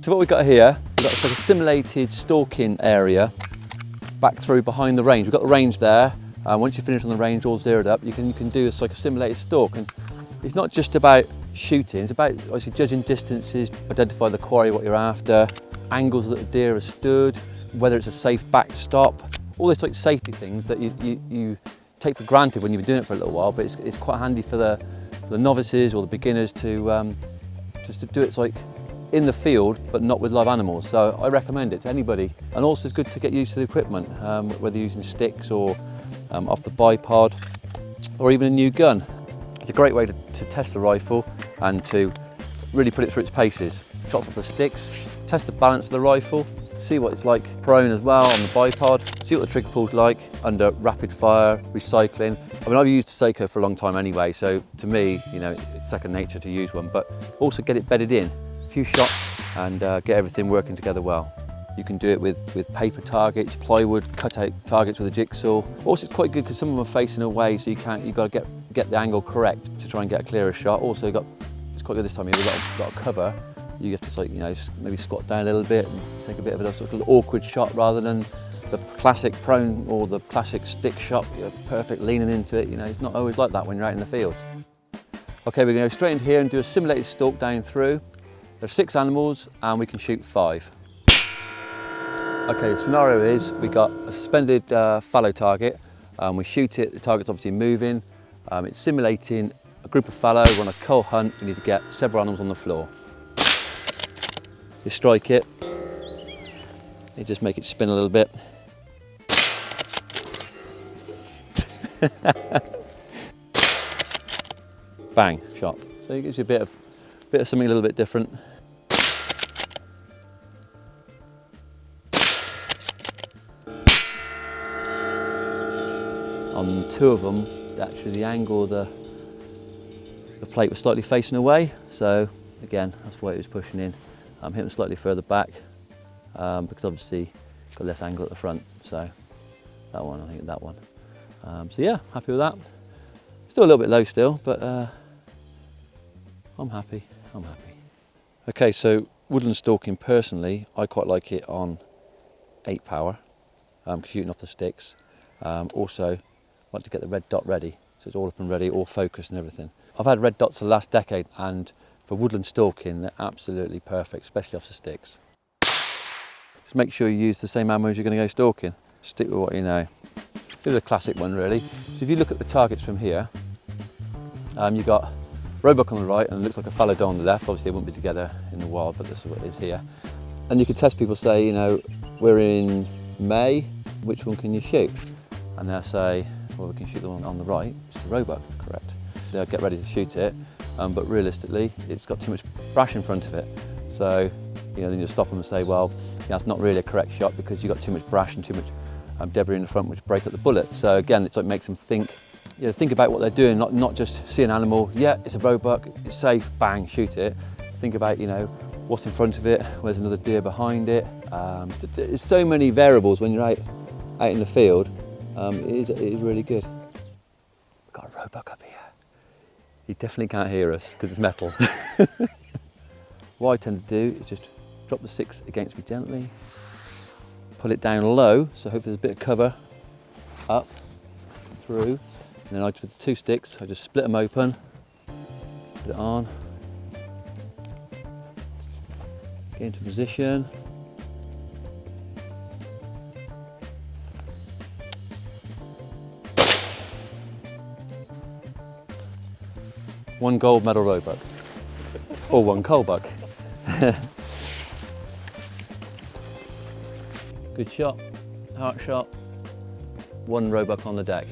so what we've got here, we've got like a simulated stalking area back through behind the range. We've got the range there. Once you finish on the range all zeroed up, you can do this like a simulated stalk. And it's not just about shooting, it's about obviously judging distances, identify the quarry, what you're after, angles that the deer have stood, whether it's a safe back stop, all those like safety things that you take for granted when you've been doing it for a little while, but it's quite handy for the novices or the beginners to just to do it like in the field but not with live animals. So I recommend it to anybody, and also it's good to get used to the equipment, whether you're using sticks or off the bipod or even a new gun. It's a great way to test the rifle and to really put it through its paces. Shots off the sticks, test the balance of the rifle, see what it's like prone as well on the bipod, see what the trigger pull's like under rapid fire, recycling. I mean, I've used a sika for a long time anyway, so to me, you know, it's second nature to use one, but also get it bedded in, a few shots and get everything working together well. You can do it with paper targets, plywood, cut out targets with a jigsaw. Also, it's quite good because some of them are facing away, so you've got to get the angle correct to try and get a clearer shot. Also, it's quite good this time of year, we've got a cover. You have to, like, you know, maybe squat down a little bit and take a bit of a sort of awkward shot rather than the classic prone or the classic stick shot, you're perfect leaning into it. You know, it's not always like that when you're out in the field. Okay, we're going to go straight into here and do a simulated stalk down through. There's 6 animals and we can shoot 5. Okay, the scenario is we got a suspended fallow target. We shoot it, the target's obviously moving. It's simulating a group of fallow. We're on a cull hunt, we need to get several animals on the floor. You strike it, you just make it spin a little bit. Bang, shot. So it gives you a bit of something a little bit different. On 2 of them, actually the angle of the plate was slightly facing away, so again, that's why it was pushing in. Hit them slightly further back because obviously got less angle at the front. So that one, I think that one. So yeah, happy with that. Still a little bit low still, but I'm happy. Okay, so woodland stalking personally, I quite like it on 8 power, shooting off the sticks. Also, I like to get the red dot ready, so it's all up and ready, all focused and everything. I've had red dots for the last decade, and for woodland stalking, they're absolutely perfect, especially off the sticks. Just make sure you use the same ammo as you're going to go stalking. Stick with what you know. This is a classic one really. So if you look at the targets from here, you've got roebuck on the right and it looks like a fallow doe on the left. Obviously they wouldn't be together in the wild, but this is what it is here. And you can test people, say, you know, we're in May, which one can you shoot? And they'll say, well, we can shoot the one on the right, which is the roebuck, correct. So they'll get ready to shoot it. But realistically, it's got too much brash in front of it. So, you know, then you stop them and say, well, yeah, that's not really a correct shot because you've got too much brash and too much debris in the front which break up the bullet. So again, it's like makes them think, you know, think about what they're doing, not just see an animal, yeah, it's a roebuck, it's safe, bang, shoot it. Think about, you know, what's in front of it, where's another deer behind it. There's so many variables when you're out in the field. It is really good. We've got a roebuck up here. He definitely can't hear us because it's metal. What I tend to do is just drop the sticks against me gently, pull it down low, so hopefully there's a bit of cover, up, through, and then with the 2 sticks, I just split them open, put it on, get into position. One gold medal roebuck, or 1 cull buck. Good shot, heart shot, 1 roebuck on the deck.